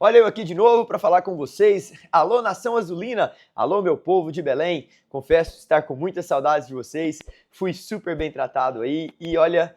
Olha eu aqui de novo para falar com vocês. Alô, Nação Azulina! Alô, meu povo de Belém! Confesso estar com muitas saudades de vocês. Fui super bem tratado aí e olha,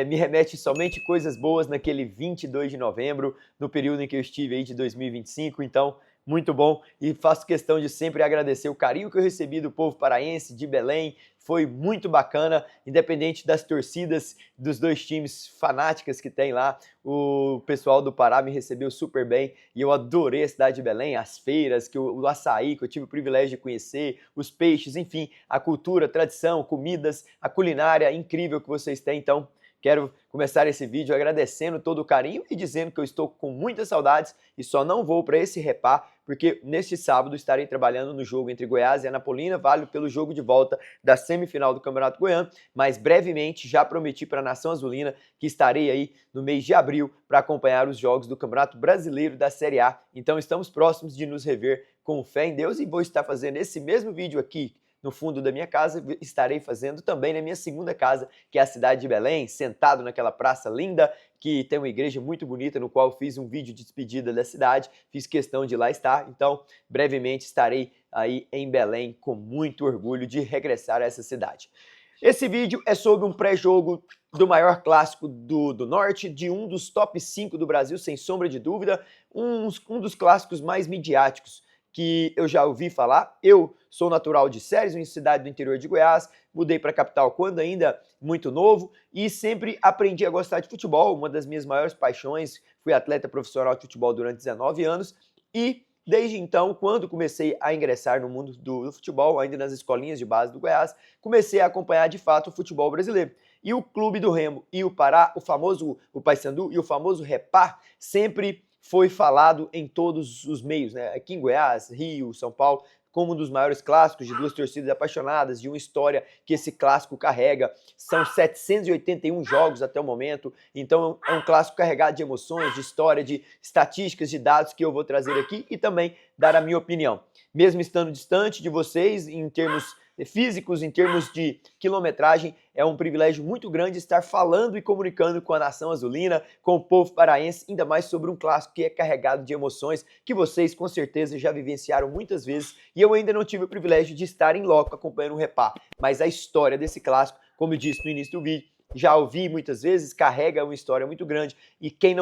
me remete somente coisas boas naquele 22 de novembro, no período em que eu estive aí de 2025. Então, muito bom, e faço questão de sempre agradecer o carinho que eu recebi do povo paraense, de Belém. Foi muito bacana, independente das torcidas dos dois times fanáticas que tem lá. O pessoal do Pará me recebeu super bem e eu adorei a cidade de Belém, as feiras, o açaí que eu tive o privilégio de conhecer, os peixes, enfim, a cultura, a tradição, comidas, a culinária incrível que vocês têm. Então, quero começar esse vídeo agradecendo todo o carinho e dizendo que eu estou com muitas saudades e só não vou para esse Repá, porque neste sábado estarei trabalhando no jogo entre Goiás e Anapolina, válido pelo jogo de volta da semifinal do Campeonato Goiano, mas brevemente já prometi para a Nação Azulina que estarei aí no mês de abril para acompanhar os jogos do Campeonato Brasileiro da Série A. Então estamos próximos de nos rever com fé em Deus e vou estar fazendo esse mesmo vídeo aqui no fundo da minha casa, estarei fazendo também na minha segunda casa, que é a cidade de Belém, sentado naquela praça linda, que tem uma igreja muito bonita, no qual fiz um vídeo de despedida da cidade, fiz questão de lá estar, então brevemente estarei aí em Belém com muito orgulho de regressar a essa cidade. Esse vídeo é sobre um pré-jogo do maior clássico do Norte, de um dos top 5 do Brasil, sem sombra de dúvida, um dos clássicos mais midiáticos que eu já ouvi falar. Eu sou natural de Séries, uma cidade do interior de Goiás, mudei para a capital quando ainda muito novo e sempre aprendi a gostar de futebol, uma das minhas maiores paixões. Fui atleta profissional de futebol durante 19 anos e desde então, quando comecei a ingressar no mundo do futebol, ainda nas escolinhas de base do Goiás, comecei a acompanhar de fato o futebol brasileiro. E o Clube do Remo e o Pará, o Paysandu e o famoso Repá, sempre foi falado em todos os meios, né? Aqui em Goiás, Rio, São Paulo, como um dos maiores clássicos de duas torcidas apaixonadas, de uma história que esse clássico carrega. São 781 jogos até o momento, então é um clássico carregado de emoções, de história, de estatísticas, de dados que eu vou trazer aqui e também dar a minha opinião. Mesmo estando distante de vocês em termos físicos, em termos de quilometragem, é um privilégio muito grande estar falando e comunicando com a Nação Azulina, com o povo paraense, ainda mais sobre um clássico que é carregado de emoções, que vocês com certeza já vivenciaram muitas vezes, e eu ainda não tive o privilégio de estar em loco acompanhando o Repá, mas a história desse clássico, como eu disse no início do vídeo, já ouvi muitas vezes, carrega uma história muito grande, e quem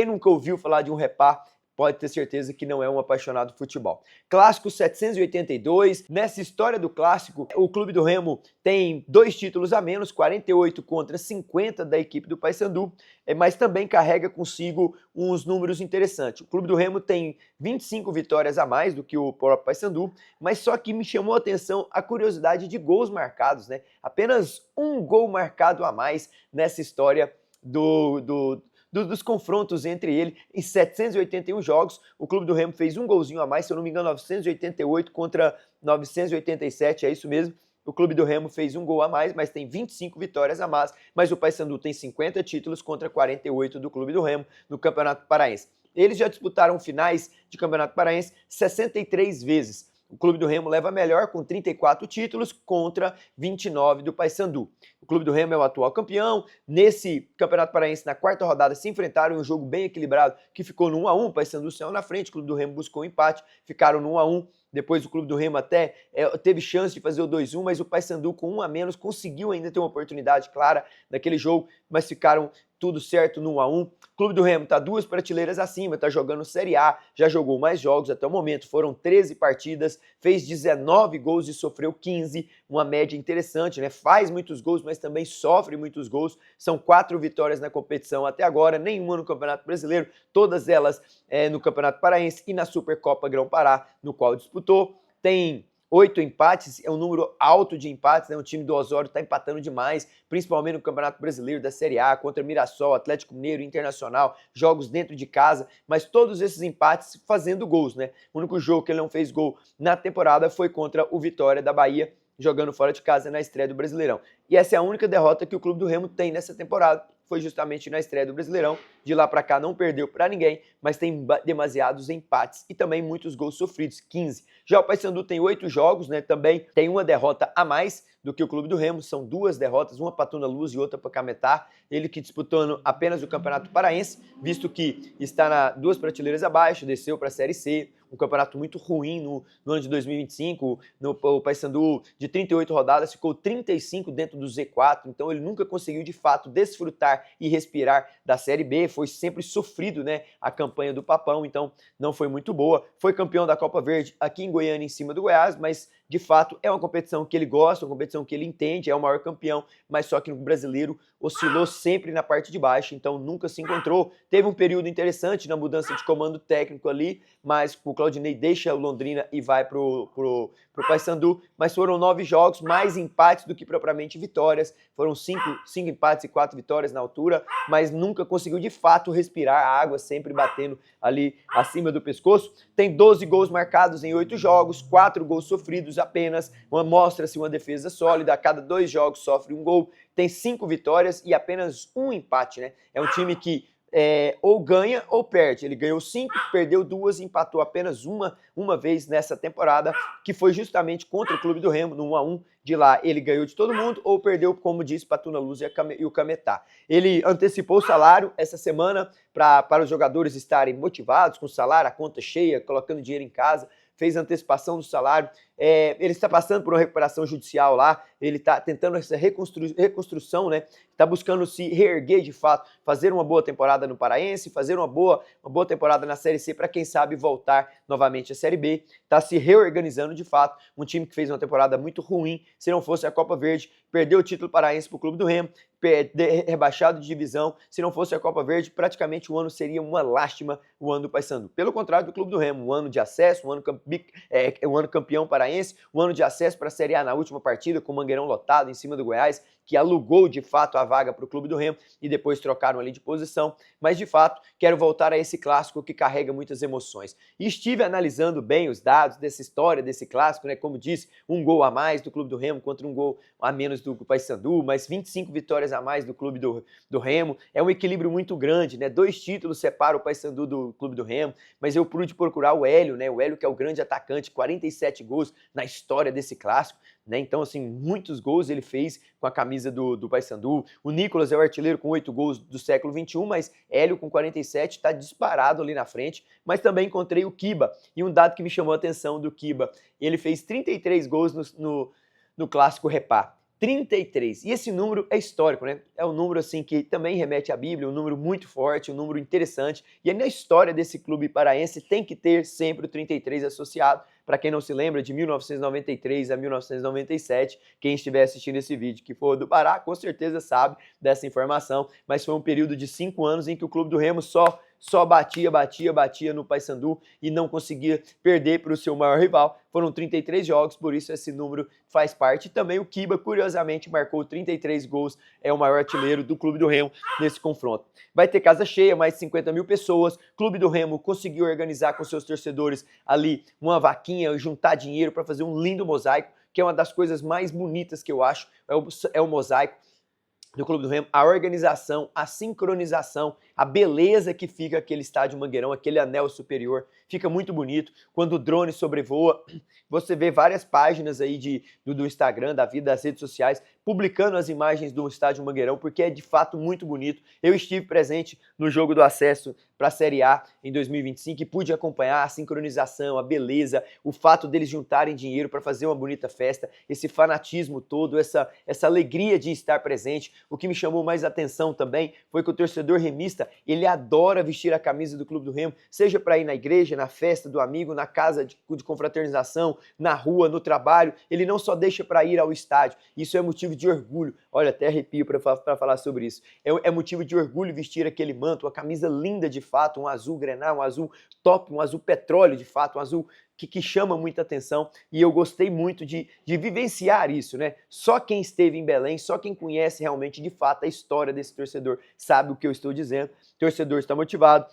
nunca ouviu falar de um Repá, pode ter certeza que não é um apaixonado de futebol. Clássico 782, nessa história do clássico, o Clube do Remo tem 2 títulos a menos, 48 contra 50 da equipe do Paysandu, mas também carrega consigo uns números interessantes. O Clube do Remo tem 25 vitórias a mais do que o próprio Paysandu, mas só que me chamou a atenção a curiosidade de gols marcados, né? Apenas um gol marcado a mais nessa história dos confrontos entre ele. Em 781 jogos, o Clube do Remo fez um golzinho a mais, se eu não me engano, 988 contra 987, é isso mesmo. O Clube do Remo fez um gol a mais, mas tem 25 vitórias a mais, mas o Paysandu tem 50 títulos contra 48 do Clube do Remo no Campeonato Paraense. Eles já disputaram finais de Campeonato Paraense 63 vezes. O Clube do Remo leva melhor com 34 títulos contra 29 do Paysandu. O Clube do Remo é o atual campeão. Nesse Campeonato Paraense, na quarta rodada, se enfrentaram em um jogo bem equilibrado que ficou no 1-1. O Paysandu saiu na frente, o Clube do Remo buscou um empate, ficaram no 1-1. Depois o Clube do Remo até teve chance de fazer o 2-1, mas o Paysandu com 1 a menos conseguiu ainda ter uma oportunidade clara naquele jogo, mas ficaram tudo certo no 1-1. O Clube do Remo está 2 prateleiras acima, está jogando Série A, já jogou mais jogos até o momento, foram 13 partidas, fez 19 gols e sofreu 15, uma média interessante, né? Faz muitos gols, mas também sofre muitos gols. São 4 vitórias na competição até agora, nenhuma no Campeonato Brasileiro, todas elas no Campeonato Paraense e na Supercopa Grão-Pará, no qual disputou. Tem 8 empates, é um número alto de empates, né? O time do Osório está empatando demais, principalmente no Campeonato Brasileiro da Série A, contra Mirassol, Atlético Mineiro, Internacional, jogos dentro de casa, mas todos esses empates fazendo gols, né? O único jogo que ele não fez gol na temporada foi contra o Vitória da Bahia, jogando fora de casa na estreia do Brasileirão. E essa é a única derrota que o Clube do Remo tem nessa temporada. foi justamente na estreia do Brasileirão. De lá para cá não perdeu para ninguém, mas tem demasiados empates e também muitos gols sofridos, 15. Já o Paysandu tem 8 jogos, né? Também tem uma derrota a mais do que o Clube do Remo, são 2 derrotas, uma para Tuna Luz e outra para Cametá. Ele que disputando apenas o Campeonato Paraense, visto que está 2 prateleiras abaixo, desceu para a Série C. Um campeonato muito ruim no ano de 2025. O Paysandu, de 38 rodadas, ficou 35 dentro do Z4. Então ele nunca conseguiu, de fato, desfrutar e respirar da Série B. Foi sempre sofrido, né, a campanha do Papão, então não foi muito boa. Foi campeão da Copa Verde aqui em Goiânia, em cima do Goiás, mas de fato é uma competição que ele gosta, uma competição que ele entende, é o maior campeão, mas só que no brasileiro oscilou sempre na parte de baixo, então nunca se encontrou. Teve um período interessante na mudança de comando técnico ali, mas o Claudinei deixa o Londrina e vai pro Paysandu, mas foram 9 jogos, mais empates do que propriamente vitórias. Foram 5 empates e 4 vitórias na altura, mas nunca conseguiu de fato respirar, a água sempre batendo ali acima do pescoço. Tem 12 gols marcados em 8 jogos, 4 gols sofridos apenas, mostra-se uma defesa sólida, a cada 2 jogos sofre um gol, tem 5 vitórias e apenas um empate, né? É um time que ou ganha ou perde. Ele ganhou 5, perdeu 2 e empatou apenas uma vez nessa temporada, que foi justamente contra o Clube do Remo, no 1-1. De lá ele ganhou de todo mundo ou perdeu, como disse, para Tuna Luz e o Cametá. Ele antecipou o salário essa semana para os jogadores estarem motivados, com o salário, a conta cheia, colocando dinheiro em casa. Fez antecipação do salário, ele está passando por uma recuperação judicial lá, ele está tentando essa reconstrução, né? Está buscando se reerguer de fato, fazer uma boa temporada no Paraense, fazer uma boa temporada na Série C para quem sabe voltar novamente à Série B. Está se reorganizando de fato, um time que fez uma temporada muito ruim, se não fosse a Copa Verde, perdeu o título paraense para o Clube do Remo, rebaixado de divisão. Se não fosse a Copa Verde, praticamente o ano seria uma lástima, o ano do Paysandu. Pelo contrário do Clube do Remo, um ano de acesso, um ano campeão paraense, um ano de acesso para a Série A na última partida, com o Mangueirão lotado em cima do Goiás, que alugou de fato a vaga para o Clube do Remo e depois trocaram ali de posição. Mas de fato, quero voltar a esse clássico que carrega muitas emoções. E estive analisando bem os dados dessa história, desse clássico, né? Como disse, um gol a mais do Clube do Remo contra um gol a menos do Paysandu, mas 25 vitórias a mais do Clube do Remo. É um equilíbrio muito grande, né? 2 títulos separam o Paysandu do Clube do Remo, mas eu pude procurar o Hélio, né? O Hélio, que é o grande atacante, 47 gols na história desse clássico, né? Então, assim, muitos gols ele fez com a camisa do Paysandu. O Nicolas é o artilheiro com 8 gols do século XXI, mas Hélio com 47 está disparado ali na frente. Mas também encontrei o Kiba, e um dado que me chamou a atenção do Kiba, ele fez 33 gols no clássico Repá. 33. E esse número é histórico, né? É um número assim que também remete à Bíblia, um número muito forte, um número interessante. E aí na história desse clube paraense tem que ter sempre o 33 associado. Para quem não se lembra, de 1993 a 1997, quem estiver assistindo esse vídeo que for do Pará, com certeza sabe dessa informação, mas foi um período de 5 anos em que o Clube do Remo só batia no Paysandu e não conseguia perder para o seu maior rival. Foram 33 jogos, por isso esse número faz parte. Também o Kiba, curiosamente, marcou 33 gols, é o maior artilheiro do Clube do Remo nesse confronto. Vai ter casa cheia, mais de 50 mil pessoas. Clube do Remo conseguiu organizar com seus torcedores ali uma vaquinha, juntar dinheiro para fazer um lindo mosaico, que é uma das coisas mais bonitas que eu acho, é o mosaico do Clube do Remo, a organização, a sincronização, a beleza que fica aquele estádio Mangueirão, aquele anel superior, fica muito bonito. Quando o drone sobrevoa, você vê várias páginas aí do Instagram, da vida, das redes sociais, publicando as imagens do estádio Mangueirão, porque é de fato muito bonito. Eu estive presente no jogo do acesso para a Série A em 2025 e pude acompanhar a sincronização, a beleza, o fato deles juntarem dinheiro para fazer uma bonita festa, esse fanatismo todo, essa alegria de estar presente. O que me chamou mais atenção também foi que o torcedor remista, ele adora vestir a camisa do Clube do Remo, seja para ir na igreja, na festa do amigo, na casa de confraternização, na rua, no trabalho. Ele não só deixa para ir ao estádio. Isso é motivo de orgulho. Olha, até arrepio para falar sobre isso. É motivo de orgulho vestir aquele manto, uma camisa linda de fato, um azul grenal, um azul top, um azul petróleo de fato, um azul que chama muita atenção, e eu gostei muito de vivenciar isso, né? Só quem esteve em Belém, só quem conhece realmente de fato a história desse torcedor sabe o que eu estou dizendo. O torcedor está motivado.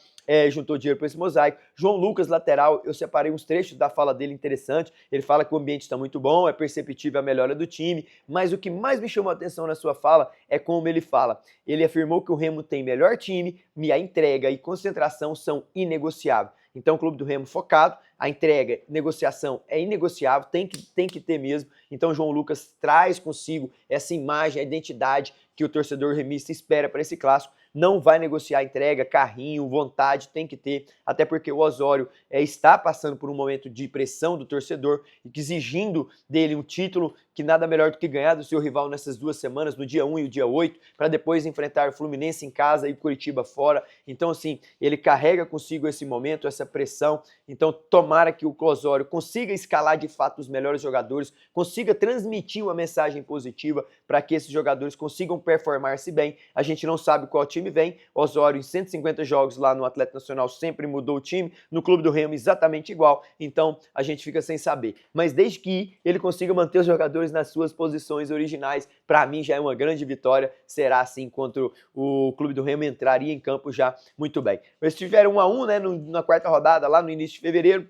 juntou dinheiro para esse mosaico. João Lucas, lateral, eu separei uns trechos da fala dele interessante. Ele fala que o ambiente está muito bom, é perceptível a melhora do time, mas o que mais me chamou a atenção na sua fala é como ele fala. Ele afirmou que o Remo tem melhor time e a entrega e concentração são inegociáveis. Então, o Clube do Remo focado, a entrega, negociação é inegociável, tem que ter mesmo. Então, João Lucas traz consigo essa imagem, a identidade que o torcedor remista espera para esse clássico. Não vai negociar entrega, carrinho, vontade, tem que ter, até porque o Osório está passando por um momento de pressão do torcedor, exigindo dele um título que nada melhor do que ganhar do seu rival nessas 2 semanas, no dia 1 e o dia 8, para depois enfrentar o Fluminense em casa e o Curitiba fora. Então, assim, ele carrega consigo esse momento, essa pressão. Então, tomara que o Osório consiga escalar de fato os melhores jogadores, consiga transmitir uma mensagem positiva para que esses jogadores consigam performar-se bem. A gente não sabe qual time vem. Osório, em 150 jogos lá no Atlético Nacional, sempre mudou o time. No Clube do Remo, exatamente igual. Então, a gente fica sem saber. Mas desde que ele consiga manter os jogadores nas suas posições originais, para mim já é uma grande vitória. Será assim contra o Clube do Remo, entraria em campo já muito bem. Eles tiveram 1-1, né, na quarta rodada, lá no início de fevereiro.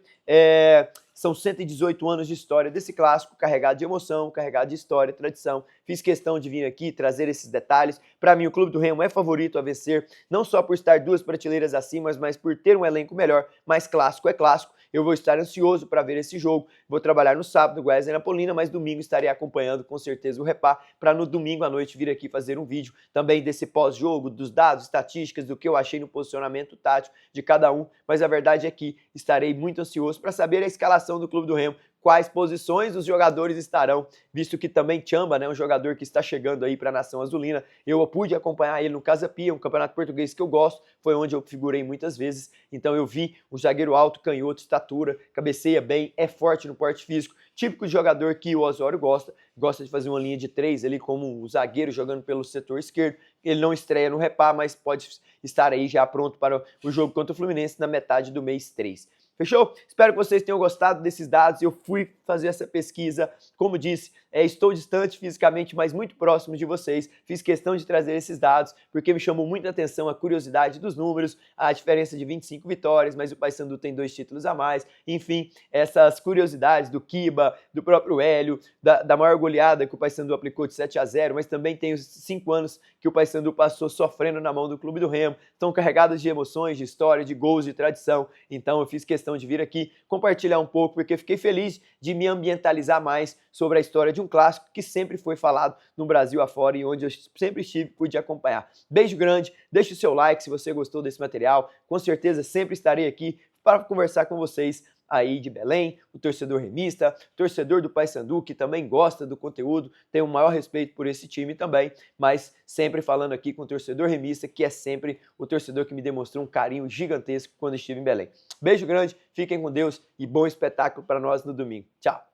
São 118 anos de história desse clássico, carregado de emoção, carregado de história, tradição. Fiz questão de vir aqui trazer esses detalhes. Para mim, o Clube do Remo é favorito a vencer, não só por estar 2 prateleiras acima, mas por ter um elenco melhor. Mas clássico é clássico. Eu vou estar ansioso para ver esse jogo. Vou trabalhar no sábado, Goiás e Napolina, mas domingo estarei acompanhando com certeza o Repá, para no domingo à noite vir aqui fazer um vídeo também desse pós-jogo, dos dados, estatísticas, do que eu achei no posicionamento tático de cada um. Mas a verdade é que estarei muito ansioso para saber a escalação do Clube do Remo, quais posições os jogadores estarão, visto que também Tchamba, né, um jogador que está chegando aí para a Nação Azulina, eu pude acompanhar ele no Casa Pia, um campeonato português que eu gosto, foi onde eu figurei muitas vezes, então eu vi um zagueiro alto, canhoto, estatura, cabeceia bem, é forte no porte físico, típico de jogador que o Osório gosta de fazer uma linha de 3 ali como um zagueiro jogando pelo setor esquerdo. Ele não estreia no Repá, mas pode estar aí já pronto para o jogo contra o Fluminense na metade do mês 3. Fechou? Espero que vocês tenham gostado desses dados. Eu fui fazer essa pesquisa, como disse, estou distante fisicamente, mas muito próximo de vocês. Fiz questão de trazer esses dados, porque me chamou muita atenção a curiosidade dos números, a diferença de 25 vitórias, mas o Paysandu tem 2 títulos a mais. Enfim, essas curiosidades do Kiba, do próprio Hélio, da maior goleada que o Paysandu aplicou de 7-0, mas também tem os 5 anos que o Paysandu passou sofrendo na mão do Clube do Remo. Estão carregadas de emoções, de história, de gols, de tradição. Então eu fiz questão de vir aqui compartilhar um pouco, porque fiquei feliz de me ambientalizar mais sobre a história de um clássico que sempre foi falado no Brasil afora e onde eu sempre estive e pude acompanhar. Beijo grande, deixe o seu like se você gostou desse material, com certeza sempre estarei aqui para conversar com vocês aí de Belém, o torcedor remista, o torcedor do Paysandu, que também gosta do conteúdo, tem o maior respeito por esse time também, mas sempre falando aqui com o torcedor remista, que é sempre o torcedor que me demonstrou um carinho gigantesco quando estive em Belém. Beijo grande, fiquem com Deus e bom espetáculo para nós no domingo. Tchau!